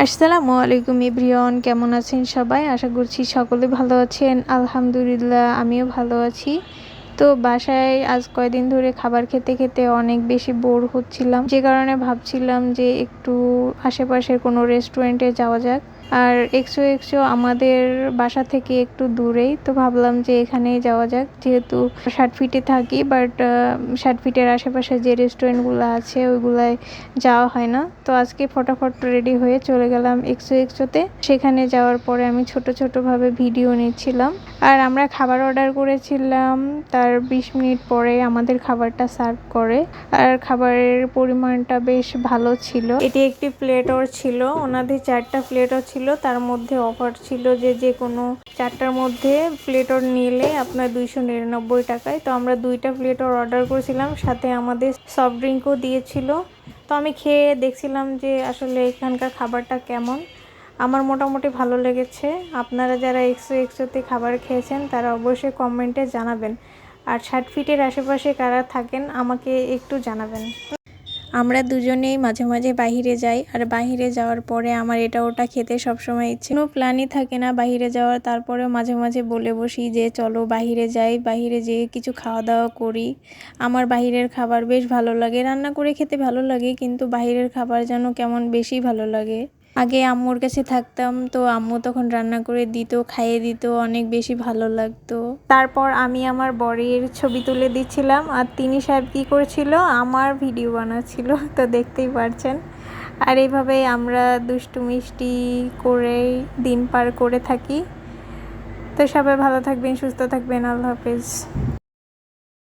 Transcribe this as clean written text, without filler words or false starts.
আসসালামু আলাইকুম এভরিওয়ান, কেমন আছেন সবাই? আশা করছি সকলে ভালো আছেন। আলহামদুলিল্লাহ আমিও ভালো আছি। তো বাসায় আজ কয়দিন ধরে খাবার খেতে খেতে অনেক বেশি বোর হচ্ছিলাম, যে কারণে ভাবছিলাম যে একটু আশেপাশের কোনো রেস্টুরেন্টে যাওয়া যাক। আর এক্সো এক্সো আমাদের বাসা থেকে একটু দূরেই, তো ভাবলাম যে এখানেই যাওয়া যাক। যেহেতু 60 ফিটে থাকি, বাট 60 ফিটের আশেপাশে যে রেস্টুরেন্টগুলো আছে ওইগুলায় যাওয়া হয় না। তো আজকে ফটাফট রেডি হয়ে চলে গেলাম এক্সো এক্সোতে। সেখানে যাওয়ার পরে আমি ছোটোভাবে ভিডিও নিচ্ছিলাম। আর আমরা খাবার অর্ডার করেছিলাম, তার 20 মিনিট পরে আমাদের খাবারটা সার্ভ করে। আর খাবারের পরিমাণটা বেশ ভালো ছিল। এটি একটি প্লেটর ছিল, ওনাদের 4টা প্লেটর ছিল, তার মধ্যে অফার ছিল যে যে কোনো 4টার মধ্যে প্লেটর নিলে আপনার 299 টাকায়। তো আমরা 2টা প্লেটর অর্ডার করেছিলাম, সাথে আমাদের সফট ড্রিঙ্কও দিয়েছিল। তো আমি খেয়ে দেখছিলাম যে আসলে এখানকার খাবারটা কেমন। আমার মোটামুটি ভালো লেগেছে। আপনারা যারা এক্সো এক্সোতে খাবার খেয়েছেন তারা অবশ্যই কমেন্টে জানাবেন। আর 60 ফিটের আশেপাশে কারা থাকেন আমাকে একটু জানাবেন। আমরা দুজনেই মাঝে মাঝে বাহিরে যাই, আর বাহিরে যাওয়ার পরে আমার এটা ওটা খেতে সবসময় ইচ্ছে, কোনো প্ল্যানই থাকে না বাহিরে যাওয়ার। তারপরেও মাঝে মাঝে বলে বসি যে চলো বাহিরে যাই, বাহিরে যেয়ে কিছু খাওয়া দাওয়া করি। আমার বাহিরের খাবার বেশ ভালো লাগে, রান্না করে খেতে ভালো লাগে, কিন্তু বাহিরের খাবার যেন কেমন বেশি ভালো লাগে। আগে আম্মুর কাছে থাকতাম, তো আম্মু তখন রান্না করে দিত, খাইয়ে দিত, অনেক বেশি ভালো লাগতো। তারপর আমি আমার বরের ছবি তুলে দিচ্ছিলাম, আর তিনি সাহেব কী করছিল, আমার ভিডিও বানাচ্ছিল, তো দেখতেই পারছেন। আর এইভাবে আমরা দুষ্টু মিষ্টি করে দিন পার করে থাকি। তো সবাই ভালো থাকবেন, সুস্থ থাকবেন, আল্লাহ হাফেজ।